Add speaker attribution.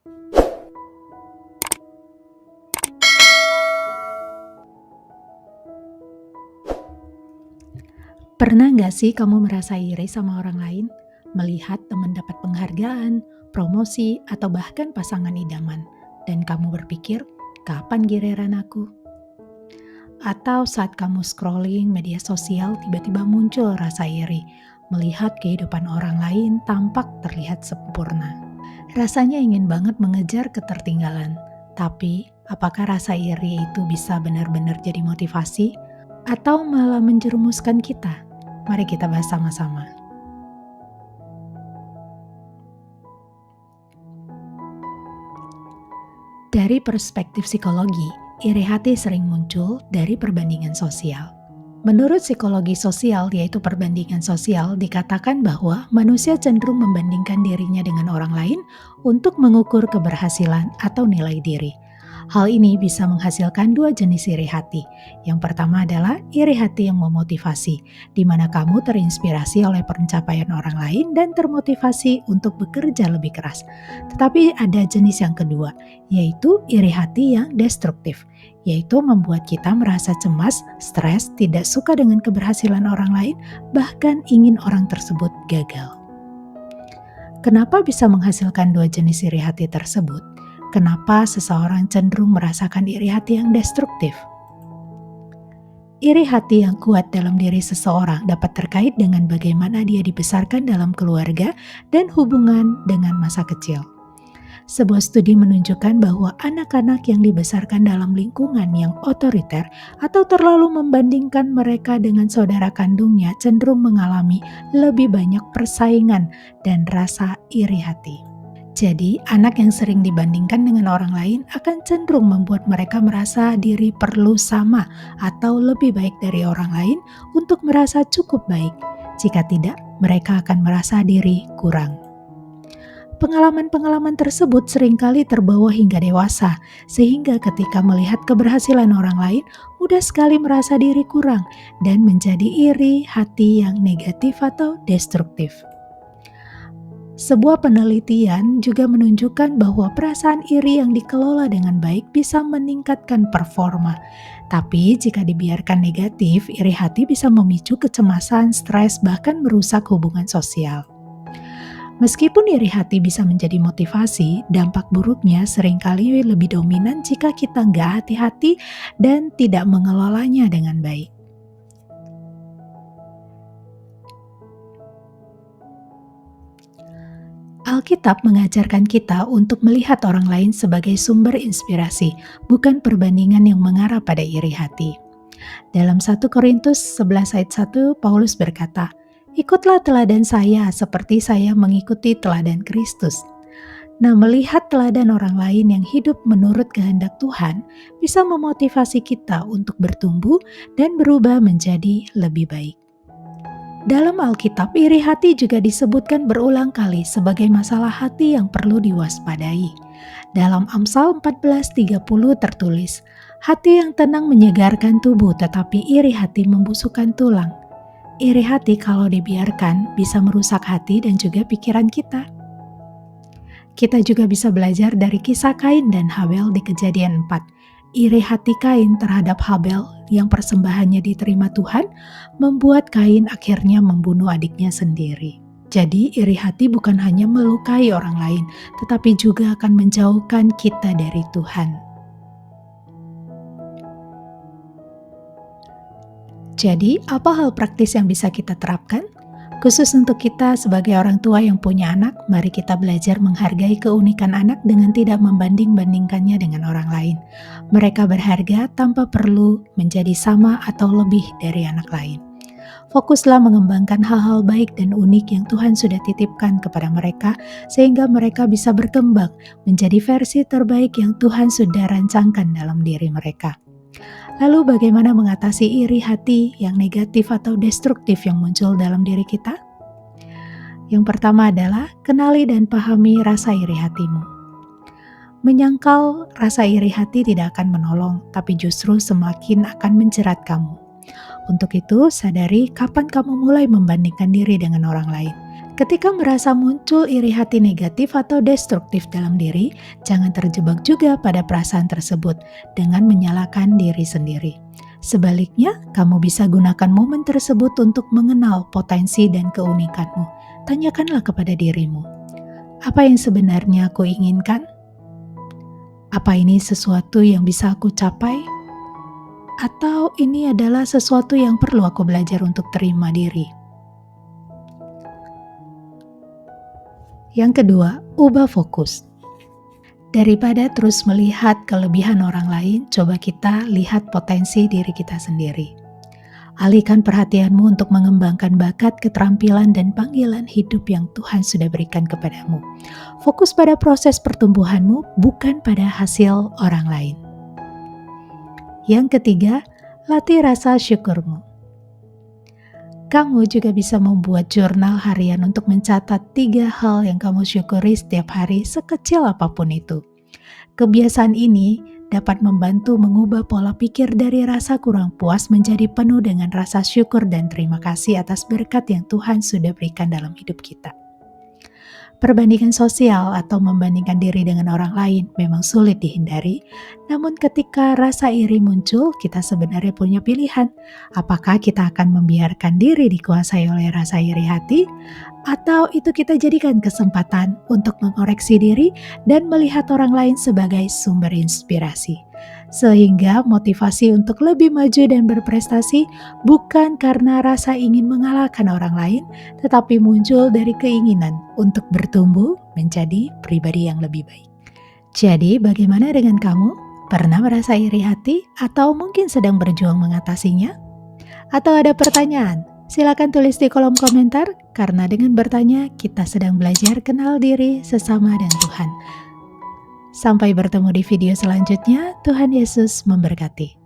Speaker 1: Pernah nggak sih kamu merasa iri sama orang lain? Melihat teman dapat penghargaan, promosi, atau bahkan pasangan idaman. Dan kamu berpikir, kapan giliran aku? Atau saat kamu scrolling media sosial tiba-tiba muncul rasa iri. Melihat kehidupan orang lain tampak terlihat sempurna. Rasanya ingin banget mengejar ketertinggalan. Tapi, apakah rasa iri itu bisa benar-benar jadi motivasi? Atau malah menjerumuskan kita? Mari kita bahas sama-sama. Dari perspektif psikologi, iri hati sering muncul dari perbandingan sosial. Menurut psikologi sosial, yaitu perbandingan sosial, dikatakan bahwa manusia cenderung membandingkan dirinya dengan orang lain untuk mengukur keberhasilan atau nilai diri. Hal ini bisa menghasilkan dua jenis iri hati. Yang pertama adalah iri hati yang memotivasi, di mana kamu terinspirasi oleh pencapaian orang lain dan termotivasi untuk bekerja lebih keras. Tetapi ada jenis yang kedua, yaitu iri hati yang destruktif, yaitu membuat kita merasa cemas, stres, tidak suka dengan keberhasilan orang lain, bahkan ingin orang tersebut gagal. Kenapa bisa menghasilkan dua jenis iri hati tersebut? Kenapa seseorang cenderung merasakan iri hati yang destruktif? Iri hati yang kuat dalam diri seseorang dapat terkait dengan bagaimana dia dibesarkan dalam keluarga dan hubungan dengan masa kecil. Sebuah studi menunjukkan bahwa anak-anak yang dibesarkan dalam lingkungan yang otoriter atau terlalu membandingkan mereka dengan saudara kandungnya cenderung mengalami lebih banyak persaingan dan rasa iri hati. Jadi, anak yang sering dibandingkan dengan orang lain akan cenderung membuat mereka merasa diri perlu sama atau lebih baik dari orang lain untuk merasa cukup baik. Jika tidak, mereka akan merasa diri kurang. Pengalaman-pengalaman tersebut seringkali terbawa hingga dewasa, sehingga ketika melihat keberhasilan orang lain, mudah sekali merasa diri kurang dan menjadi iri hati yang negatif atau destruktif. Sebuah penelitian juga menunjukkan bahwa perasaan iri yang dikelola dengan baik bisa meningkatkan performa. Tapi jika dibiarkan negatif, iri hati bisa memicu kecemasan, stres, bahkan merusak hubungan sosial. Meskipun iri hati bisa menjadi motivasi, dampak buruknya seringkali lebih dominan jika kita nggak hati-hati dan tidak mengelolanya dengan baik. Alkitab mengajarkan kita untuk melihat orang lain sebagai sumber inspirasi, bukan perbandingan yang mengarah pada iri hati. Dalam 1 Korintus 11 ayat 1, Paulus berkata, "Ikutlah teladan saya seperti saya mengikuti teladan Kristus." Nah, melihat teladan orang lain yang hidup menurut kehendak Tuhan bisa memotivasi kita untuk bertumbuh dan berubah menjadi lebih baik. Dalam Alkitab, iri hati juga disebutkan berulang kali sebagai masalah hati yang perlu diwaspadai. Dalam Amsal 14:30 tertulis, "Hati yang tenang menyegarkan tubuh, tetapi iri hati membusukkan tulang." Iri hati kalau dibiarkan bisa merusak hati dan juga pikiran kita. Kita juga bisa belajar dari kisah Kain dan Habel di Kejadian 4. Iri hati Kain terhadap Habel yang persembahannya diterima Tuhan membuat Kain akhirnya membunuh adiknya sendiri. Jadi iri hati bukan hanya melukai orang lain, tetapi juga akan menjauhkan kita dari Tuhan. Jadi, apa hal praktis yang bisa kita terapkan? Khusus untuk kita sebagai orang tua yang punya anak, mari kita belajar menghargai keunikan anak dengan tidak membanding-bandingkannya dengan orang lain. Mereka berharga tanpa perlu menjadi sama atau lebih dari anak lain. Fokuslah mengembangkan hal-hal baik dan unik yang Tuhan sudah titipkan kepada mereka, sehingga mereka bisa berkembang menjadi versi terbaik yang Tuhan sudah rancangkan dalam diri mereka. Lalu bagaimana mengatasi iri hati yang negatif atau destruktif yang muncul dalam diri kita? Yang pertama adalah kenali dan pahami rasa iri hatimu. Menyangkal rasa iri hati tidak akan menolong, tapi justru semakin akan menjerat kamu. Untuk itu, sadari kapan kamu mulai membandingkan diri dengan orang lain. Ketika merasa muncul iri hati negatif atau destruktif dalam diri, jangan terjebak juga pada perasaan tersebut dengan menyalahkan diri sendiri. Sebaliknya, kamu bisa gunakan momen tersebut untuk mengenal potensi dan keunikanmu. Tanyakanlah kepada dirimu, apa yang sebenarnya aku inginkan? Apa ini sesuatu yang bisa aku capai? Atau ini adalah sesuatu yang perlu aku belajar untuk terima diri? Yang kedua, ubah fokus. Daripada terus melihat kelebihan orang lain, coba kita lihat potensi diri kita sendiri. Alihkan perhatianmu untuk mengembangkan bakat, keterampilan, dan panggilan hidup yang Tuhan sudah berikan kepadamu. Fokus pada proses pertumbuhanmu, bukan pada hasil orang lain. Yang ketiga, latih rasa syukurmu. Kamu juga bisa membuat jurnal harian untuk mencatat 3 hal yang kamu syukuri setiap hari, sekecil apapun itu. Kebiasaan ini dapat membantu mengubah pola pikir dari rasa kurang puas menjadi penuh dengan rasa syukur dan terima kasih atas berkat yang Tuhan sudah berikan dalam hidup kita. Perbandingan sosial atau membandingkan diri dengan orang lain memang sulit dihindari, namun ketika rasa iri muncul, kita sebenarnya punya pilihan. Apakah kita akan membiarkan diri dikuasai oleh rasa iri hati, atau itu kita jadikan kesempatan untuk mengoreksi diri dan melihat orang lain sebagai sumber inspirasi. Sehingga motivasi untuk lebih maju dan berprestasi bukan karena rasa ingin mengalahkan orang lain, tetapi muncul dari keinginan untuk bertumbuh menjadi pribadi yang lebih baik. Jadi, bagaimana dengan kamu? Pernah merasa iri hati atau mungkin sedang berjuang mengatasinya? Atau ada pertanyaan? Silakan tulis di kolom komentar, karena dengan bertanya kita sedang belajar kenal diri, sesama, dan Tuhan. Sampai bertemu di video selanjutnya. Tuhan Yesus memberkati.